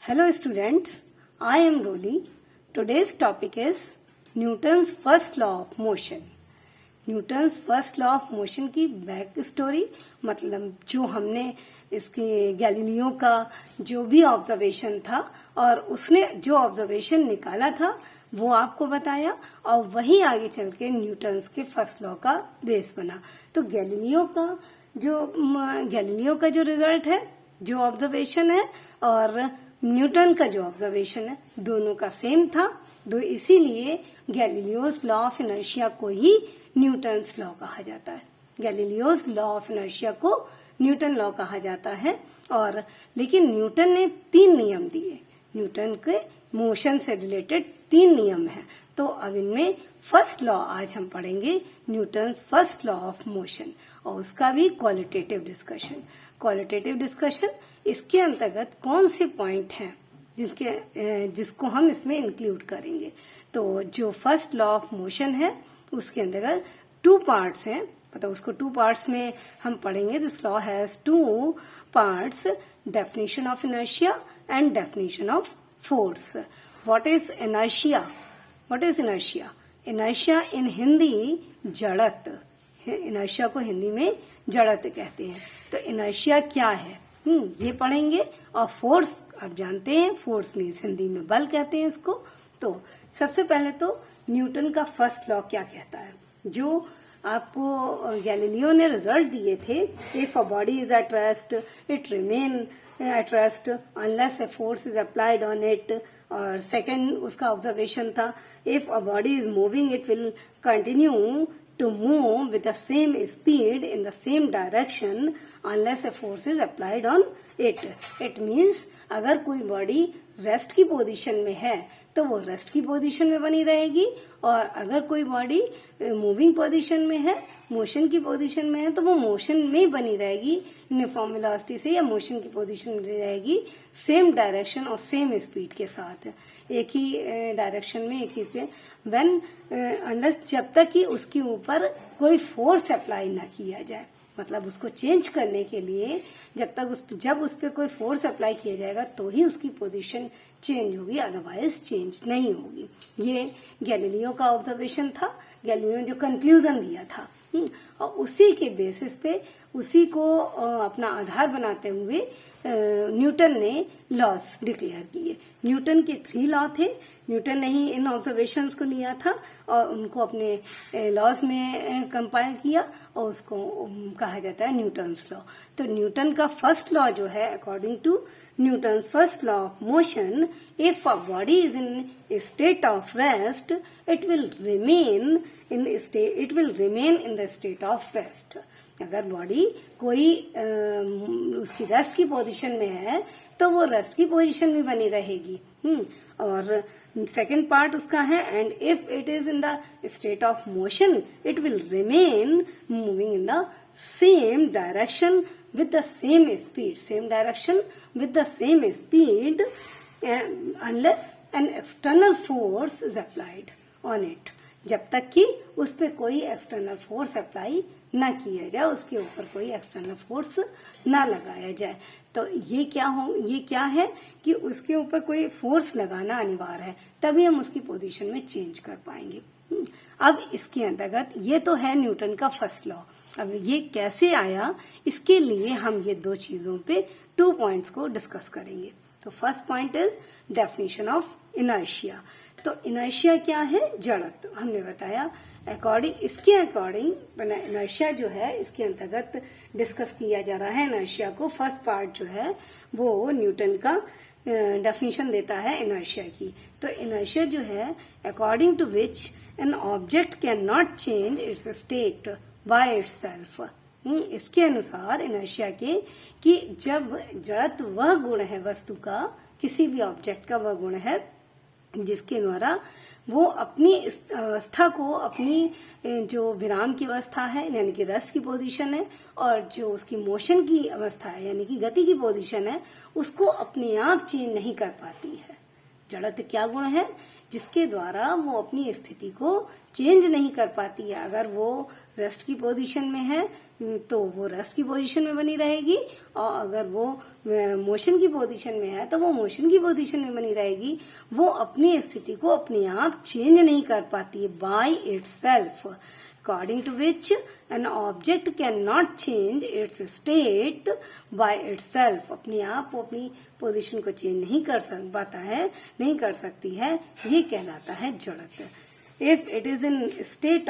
Hello students, I am Roli. Today's topic is Newton's first law of motion. Newton's first law of motion की back story, मतलब जो हमने इसके Galileo का जो भी ऑब्जर्वेशन था और उसने जो ऑब्जर्वेशन निकाला था वो आपको बताया और वही आगे चल के न्यूटन्स के फर्स्ट लॉ का बेस बना। तो गैलीलियो का जो रिजल्ट है, जो ऑब्जर्वेशन है और न्यूटन का जो ऑब्जर्वेशन है, दोनों का सेम था। इसीलिए गैलीलियोज लॉ ऑफ इनर्शिया को ही न्यूटन्स लॉ कहा जाता है। गैलीलियोज लॉ ऑफ इनर्शिया को न्यूटन लॉ कहा जाता है। और लेकिन न्यूटन ने 3 नियम दिए। न्यूटन के मोशन से रिलेटेड 3 नियम हैं। तो अब इनमें फर्स्ट लॉ आज हम पढ़ेंगे, Newton first law of motion, और उसका भी क्वालिटेटिव डिस्कशन। इसके अंतर्गत कौन से पॉइंट हैं जिसको हम इसमें इंक्लूड करेंगे। तो जो फर्स्ट लॉ ऑफ मोशन है उसके अंतर्गत 2 पार्ट्स हैं, मतलब उसको 2 पार्ट्स में हम पढ़ेंगे। This law has 2 parts, definition of inertia and definition of force. What is inertia? Inertia in Hindi जड़त। इनर्शिया को हिंदी में जड़त कहते हैं। तो इनर्शिया क्या है ये पढ़ेंगे। और फोर्स, आप जानते हैं फोर्स मीन्स हिंदी में बल कहते हैं इसको। तो सबसे पहले तो न्यूटन का फर्स्ट लॉ क्या कहता है, जो आपको गैलीलियो ने रिजल्ट दिए थे। If a body is at rest it remain at rest unless a force is applied on it. और सेकंड उसका ऑब्जर्वेशन था, if a body is moving it will continue to move with the same speed in the same direction unless a force is applied on it. It means अगर कोई body rest की position में है तो वो rest की position में बनी रहेगी, और अगर कोई बॉडी मूविंग पोजीशन में है, मोशन की पोजीशन में है, तो वो मोशन में बनी रहेगी यूनिफॉर्म वेलोसिटी से, या मोशन की पोजीशन में रहेगी सेम डायरेक्शन और सेम स्पीड के साथ, एक ही डायरेक्शन में, एक ही से व्हेन अनलेस, जब तक कि उसके ऊपर कोई फोर्स अप्लाई ना किया जाए। मतलब उसको चेंज करने के लिए जब उस पर कोई फोर्स अप्लाई किया जाएगा तो ही उसकी पोजीशन चेंज होगी, अदरवाइज चेंज नहीं होगी। ये गैलीलियो का ऑब्जर्वेशन था, गैलीलियो ने जो कंक्लूजन दिया था। और उसी के बेसिस पे, उसी को अपना आधार बनाते हुए न्यूटन ने लॉज डिक्लेयर किए। न्यूटन के 3 लॉ थे। न्यूटन ने ही इन ऑब्जर्वेशंस को लिया था और उनको अपने लॉज में कंपाइल किया, और उसको कहा जाता है न्यूटन्स लॉ। तो न्यूटन का फर्स्ट लॉ जो है, according to Newton's first law of motion, if a body is in a state of rest, it will remain in the state of rest. अगर बॉडी कोई उसकी रेस्ट की position में है तो वो रेस्ट की पोजीशन में बनी रहेगी। और सेकेंड पार्ट उसका है, and if it is in the state of motion it will remain moving in the same direction with the same speed, unless an external force is applied on it. जब तक कि उस पे कोई external force apply ना किया जाए, उसके ऊपर कोई एक्सटर्नल फोर्स ना लगाया जाए। तो ये क्या है कि उसके ऊपर कोई फोर्स लगाना अनिवार्य है, तभी हम उसकी पोजीशन में चेंज कर पाएंगे। अब इसके अंतर्गत ये तो है न्यूटन का फर्स्ट लॉ। अब ये कैसे आया, इसके लिए हम ये 2 चीजों पे 2 पॉइंट्स को डिस्कस करेंगे। तो first point is definition of inertia. तो इनर्शिया क्या है? जड़त। हमने बताया इसके अकॉर्डिंग इनर्शिया जो है, इसके अंतर्गत डिस्कस किया जा रहा है इनर्शिया को। फर्स्ट पार्ट जो है वो न्यूटन का डेफिनेशन देता है इनर्शिया की। तो इनर्शिया जो है, according to which an object can not change its state by itself. इसके अनुसार इनर्शिया के कि जब जड़त वह गुण है वस्तु का, किसी भी ऑब्जेक्ट का वह गुण है जिसके द्वारा वो अपनी अवस्था को, अपनी जो विराम की अवस्था है यानी कि रेस्ट की पोजीशन है, और जो उसकी मोशन की अवस्था है यानी कि गति की पोजीशन है, उसको अपने आप चेंज नहीं कर पाती है। जड़त्व क्या गुण है? जिसके द्वारा वो अपनी स्थिति को चेंज नहीं कर पाती है। अगर वो रेस्ट की पोजीशन में है तो वो रेस्ट की पोजीशन में बनी रहेगी, और अगर वो मोशन की पोजीशन में है तो वो मोशन की पोजीशन में बनी रहेगी। वो अपनी स्थिति को अपने आप चेंज नहीं कर पाती है by itself, according to which an object can not change its state by itself. अपने आप वो अपनी पोजीशन को चेंज नहीं कर पाता है, नहीं कर सकती है, ये कहलाता है जड़त्व। If it is in the state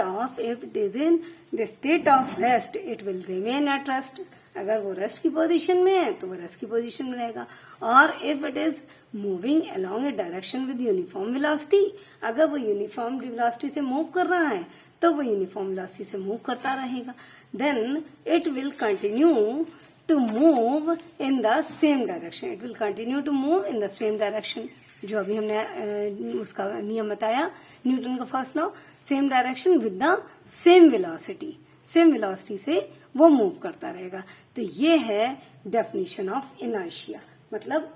of rest, it will remain at rest. अगर वो रेस्ट की पोजीशन में है तो वो रेस्ट की पोजीशन में रहेगा। और if it is moving along A direction with uniform velocity, अगर वो यूनिफॉर्म वेलोसिटी से मूव कर रहा है तो वो यूनिफॉर्म वेलोसिटी से मूव करता रहेगा। Then it will continue to move in the same direction. It will continue to move in the same direction, जो अभी हमने उसका नियम बताया, न्यूटन का first law, same direction with the same velocity, same velocity से वो मूव करता रहेगा। तो ये है डेफिनेशन ऑफ इनर्शिया। मतलब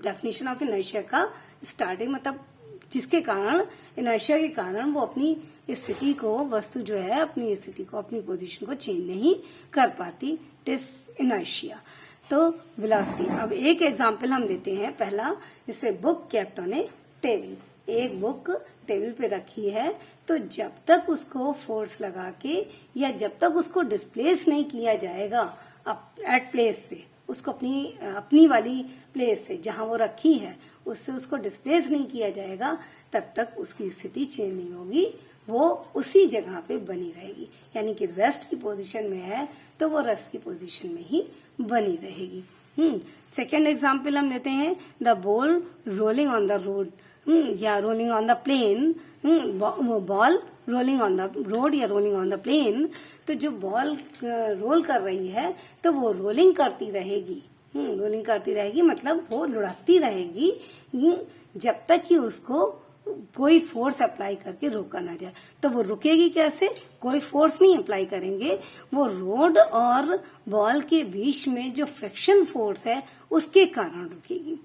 डेफिनेशन ऑफ इनर्शिया का स्टार्टिंग, मतलब जिसके कारण, इनर्शिया के कारण वो अपनी स्थिति को, वस्तु जो है अपनी स्थिति को, अपनी पोजीशन को चेंज नहीं कर पाती, इट इज इनर्शिया। तो वेलोसिटी, अब एक एग्जांपल हम देते हैं। पहला, जैसे book kept on A table, एक बुक टेबल पे रखी है, तो जब तक उसको फोर्स लगा के या जब तक उसको डिस्प्लेस नहीं किया जाएगा एट प्लेस से, उसको अपनी वाली प्लेस से जहां वो रखी है उससे उसको डिस्प्लेस नहीं किया जाएगा, तब तक उसकी स्थिति चेंज नहीं होगी, वो उसी जगह पे बनी रहेगी। यानी कि रेस्ट की पोजीशन में है तो वो रेस्ट की पोजीशन में ही बनी रहेगी। सेकेंड एग्जाम्पल हम लेते हैं, the ball rolling on the road या rolling on the plane. Ball rolling on the road या रोलिंग ऑन द प्लेन, तो जो बॉल रोल कर रही है तो वो रोलिंग करती रहेगी, रोलिंग करती रहेगी, मतलब वो लुढ़कती रहेगी जब तक कि उसको कोई फोर्स अप्लाई करके रोका ना जाए। तो वो रुकेगी कैसे? कोई फोर्स नहीं अप्लाई करेंगे, वो रोड और बॉल के बीच में जो फ्रिक्शन फोर्स है उसके कारण रुकेगी।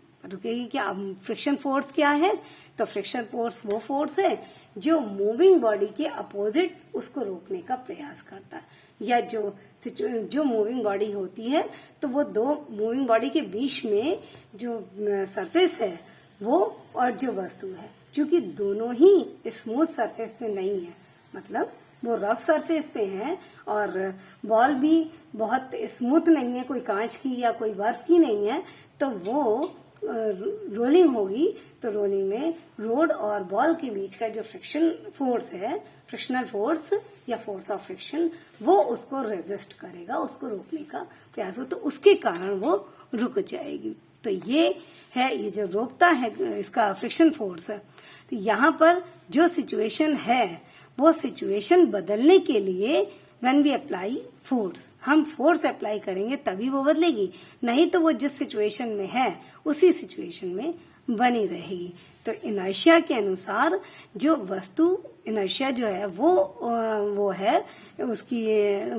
क्या फ्रिक्शन फोर्स क्या है? तो फ्रिक्शन फोर्स वो फोर्स है जो मूविंग बॉडी के अपोजिट उसको रोकने का प्रयास करता है, या जो मूविंग बॉडी होती है तो वो दो मूविंग बॉडी के बीच में जो सरफेस है वो और जो वस्तु है, क्योंकि दोनों ही स्मूथ सरफेस पे नहीं है, मतलब वो रफ सरफेस पे है, और बॉल भी बहुत स्मूथ नहीं है, कोई कांच की या कोई बर्फ की नहीं है, तो वो रोलिंग होगी। तो रोलिंग में रोड और बॉल के बीच का जो फ्रिक्शन फोर्स है, फ्रिक्शनल फोर्स या फोर्स ऑफ फ्रिक्शन, वो उसको रेजिस्ट करेगा, उसको रोकने का प्रयास हो, तो उसके कारण वो रुक जाएगी। तो ये है, ये जो रोकता है इसका फ्रिक्शन फोर्स है। तो यहाँ पर जो सिचुएशन है वो सिचुएशन बदलने के लिए व्हेन वी अप्लाई फोर्स, हम फोर्स अप्लाई करेंगे तभी वो बदलेगी, नहीं तो वो जिस सिचुएशन में है उसी सिचुएशन में बनी रहेगी। तो इनर्शिया के अनुसार जो वस्तु, इनर्शिया जो है वो है, उसकी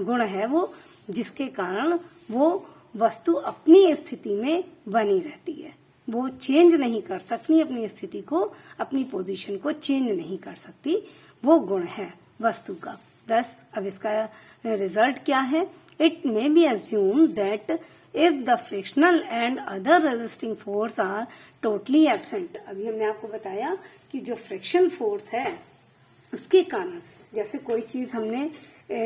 गुण है वो, जिसके कारण वो वस्तु अपनी स्थिति में बनी रहती है, वो चेंज नहीं कर सकती अपनी स्थिति को, अपनी पोजीशन को चेंज नहीं कर सकती, वो गुण है वस्तु का। दस, अब इसका रिजल्ट क्या है? It may be assume that if the frictional and other resisting force are totally absent. अभी हमने आपको बताया कि जो फ्रिक्शन फोर्स है उसके कारण, जैसे कोई चीज हमने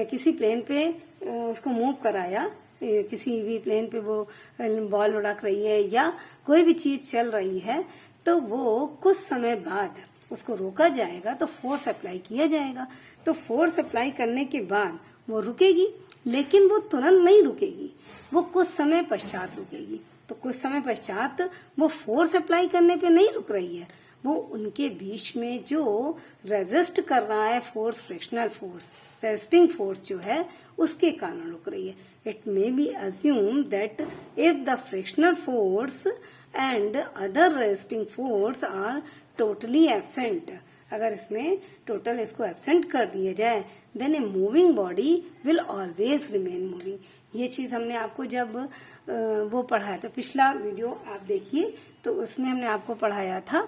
किसी प्लेन पे उसको मूव कराया, किसी भी प्लेन पे वो बॉल उड़क रही है या कोई भी चीज चल रही है, तो वो कुछ समय बाद उसको रोका जाएगा, तो फोर्स अप्लाई किया जाएगा। तो फोर्स अप्लाई करने के बाद वो रुकेगी, लेकिन वो तुरंत नहीं रुकेगी, वो कुछ समय पश्चात रुकेगी। तो कुछ समय पश्चात वो फोर्स अप्लाई करने पे नहीं रुक रही है, वो उनके बीच में जो रेजिस्ट कर रहा है force, frictional force, resisting force जो है उसके कारण रुक रही है। It may be assume that if the frictional force and other resisting force are totally absent, अगर इसमें टोटल इसको एब्सेंट कर दिया जाए, then a moving body will always remain moving. ये चीज हमने आपको जब वो पढ़ाया था, पिछला वीडियो आप देखिए, तो उसमें हमने आपको पढ़ाया था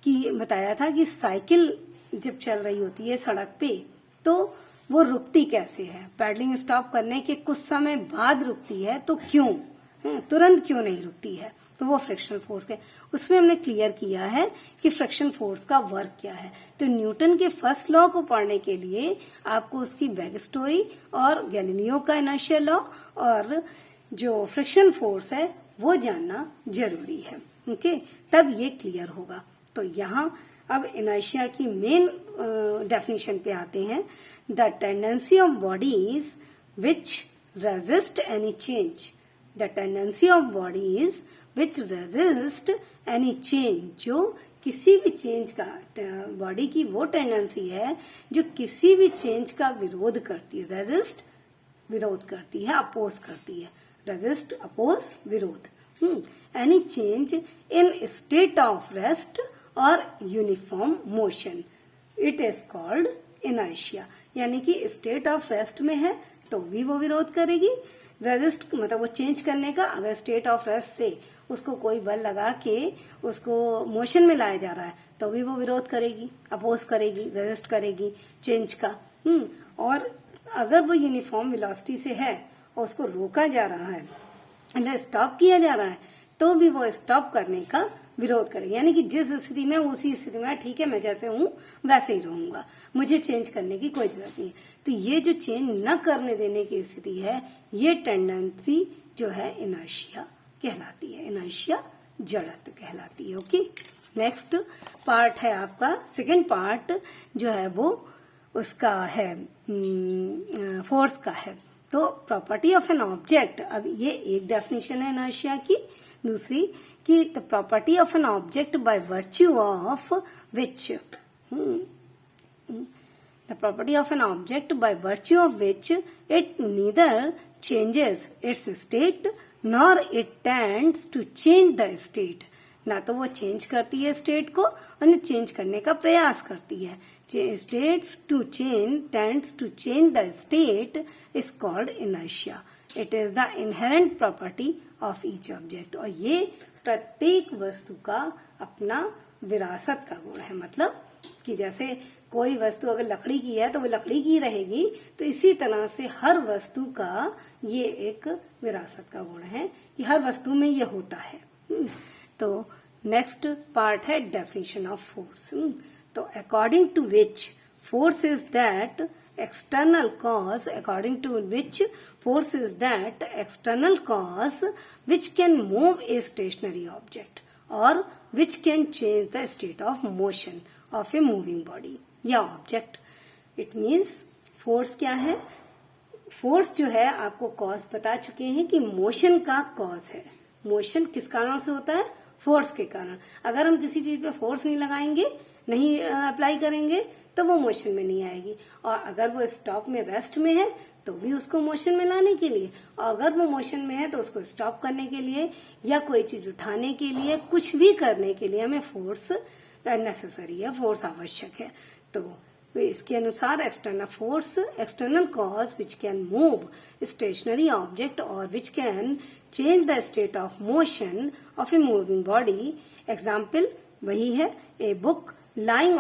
कि बताया था कि साइकिल जब चल रही होती है सड़क पे तो वो रुकती कैसे है, पैडलिंग स्टॉप करने के कुछ समय बाद रुकती है, तो क्यों, तुरंत क्यों नहीं रुकती है, तो वो फ्रिक्शनल फोर्स है। उसमें हमने क्लियर किया है कि फ्रिक्शन फोर्स का वर्क क्या है। तो न्यूटन के फर्स्ट लॉ को पढ़ने के लिए आपको उसकी बैक स्टोरी और गैलीलियो का इनर्शिया लॉ और जो फ्रिक्शन फोर्स है वो जानना जरूरी है। ओके, तब ये क्लियर होगा। तो यहाँ अब इनर्शिया की मेन डेफिनेशन पे आते हैं। The tendency of bodies which resist any change, the tendency of bodies which resist any change, जो किसी भी चेंज का, बॉडी की वो टेंडेंसी है जो किसी भी चेंज का विरोध करती है। रेजिस्ट विरोध करती है, अपोज करती है, रेजिस्ट अपोज विरोध। Any change in state of rest और uniform motion, it is called inertia. यानी कि स्टेट ऑफ रेस्ट में है तो भी वो विरोध करेगी, रेजिस्ट मतलब वो चेंज करने का, अगर स्टेट ऑफ रेस्ट से उसको कोई बल लगा के उसको मोशन में लाया जा रहा है तो भी वो विरोध करेगी, अपोज करेगी, रेजिस्ट करेगी चेंज का। और अगर वो यूनिफॉर्म वेलोसिटी से है और उसको रोका जा रहा है, मतलब स्टॉप किया जा रहा है, तो भी वो स्टॉप करने का विरोध करेगी। यानी कि जिस स्थिति में उसी स्थिति में ठीक है, मैं जैसे हूं वैसे ही रहूंगा, मुझे चेंज करने की कोई जरूरत नहीं है। तो ये जो चेंज न करने देने की स्थिति है, ये टेंडेंसी जो है इनर्शिया कहलाती है, इनर्शिया जड़त्व कहलाती है। ओके, नेक्स्ट पार्ट है आपका सेकेंड पार्ट जो है वो उसका है फोर्स का है। तो प्रॉपर्टी ऑफ एन ऑब्जेक्ट, अब ये एक डेफिनेशन है इनर्शिया की। दूसरी कि the property of an object by virtue of which, the property of an object by virtue of which it neither changes its state nor it tends to change the state, ना तो वो change करती है state को और न change करने का प्रयास करती है। States to change, tends to change the state is called inertia. It is the inherent property of each object. और ये प्रत्येक वस्तु का अपना विरासत का गुण है। मतलब कि जैसे कोई वस्तु अगर लकड़ी की है तो वो लकड़ी की रहेगी, तो इसी तरह से हर वस्तु का ये एक विरासत का गुण है कि हर वस्तु में ये होता है। तो नेक्स्ट पार्ट है डेफिनेशन ऑफ फोर्स। तो according to which force is that external cause, according to which force is that external cause which can move a stationary object or which can change the state of motion of a moving body या object. It means force क्या है? Force जो है आपको cause बता चुके हैं कि मोशन का कॉज है। मोशन किस कारण से होता है? फोर्स के कारण। अगर हम किसी चीज पे फोर्स नहीं लगाएंगे, नहीं अप्लाई करेंगे, तो वो मोशन में नहीं आएगी। और अगर वो स्टॉप में, रेस्ट में है, तो भी उसको मोशन में लाने के लिए, और अगर वो मोशन में है तो उसको स्टॉप करने के लिए या कोई चीज उठाने के लिए, कुछ भी करने के लिए हमें फोर्स नेसेसरी है, फोर्स आवश्यक है। तो इसके अनुसार external force, external cause which can move stationary object और which can change the state of motion of a moving body. Example वही है, a book lying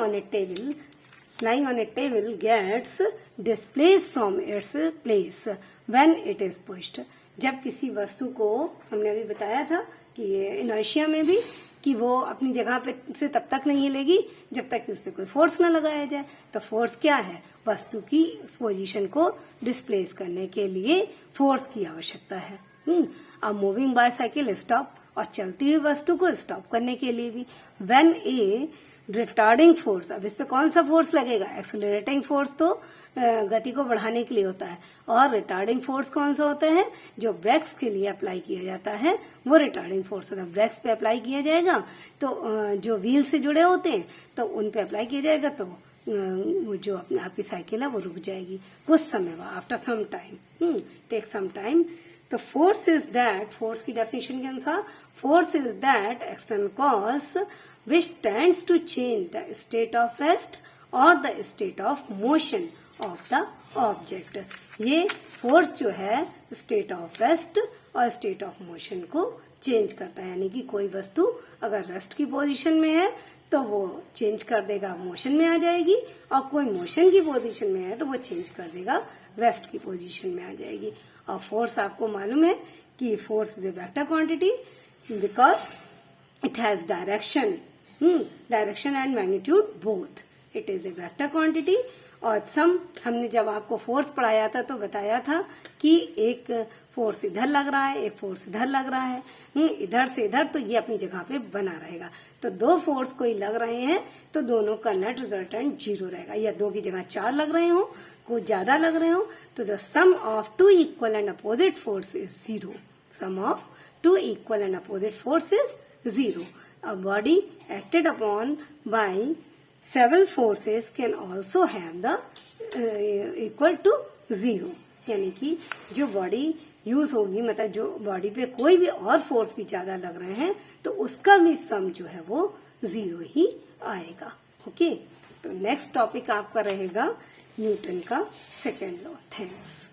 on a table gets displaced from its place when it is pushed। जब किसी वस्तु को, हमने अभी बताया था कि इनर्शिया में भी, कि वो अपनी जगह पे से तब तक नहीं हिलेगी जब तक कि उस पर कोई फोर्स न लगाया जाए। तो फोर्स क्या है? वस्तु की पोजीशन को डिस्प्लेस करने के लिए फोर्स की आवश्यकता है। अब मूविंग बाइसाइकिल स्टॉप, और चलती हुई वस्तु को स्टॉप करने के लिए भी व्हेन ए रिटार्डिंग फोर्स, अब इस पे कौन सा फोर्स लगेगा? एक्सेलरेटिंग फोर्स तो गति को बढ़ाने के लिए होता है, और रिटार्डिंग फोर्स कौन सा होता है? जो ब्रेक्स के लिए अप्लाई किया जाता है वो रिटार्डिंग फोर्स होता है। ब्रेक्स पे अप्लाई किया जाएगा तो जो व्हील से जुड़े होते हैं तो उन पे अप्लाई किया जाएगा, तो वो जो अपने आपकी साइकिल है वो रुक जाएगी कुछ समय बाद, after some time, take some time. तो फोर्स इज दैट, फोर्स की डेफिनेशन के अनुसार force is that external cause which tends to change the state of rest or the state of motion of the object। ये force जो है state of rest और state of motion को change करता है। यानी कि कोई वस्तु अगर रेस्ट की पोजीशन में है तो वो चेंज कर देगा, मोशन में आ जाएगी, और कोई मोशन की पोजीशन में है तो वो चेंज कर देगा, रेस्ट की पोजीशन में आ जाएगी। और फोर्स आपको मालूम है कि force is a vector quantity because it has direction, direction and magnitude both. It is a vector quantity. और सम हमने जब आपको फोर्स पढ़ाया था तो बताया था कि एक फोर्स इधर लग रहा है, एक फोर्स इधर लग रहा है, इधर से इधर, तो ये अपनी जगह पे बना रहेगा। तो दो फोर्स कोई लग रहे हैं तो दोनों का नेट रिजल्टेंट 0 रहेगा, या दो की जगह 4 लग रहे हो, कुछ ज्यादा लग रहे हो, तो the sum of two equal and opposite force is 0। Sum of two equal and opposite force is 0। A body acted upon by several forces can also have the equal to 0। यानी कि जो बॉडी यूज होगी, मतलब जो body पे कोई भी और फोर्स भी ज्यादा लग रहे हैं तो उसका भी सम जो है वो 0 ही आएगा। ओके, तो नेक्स्ट टॉपिक आपका रहेगा न्यूटन का सेकेंड लॉ। थैंक्स।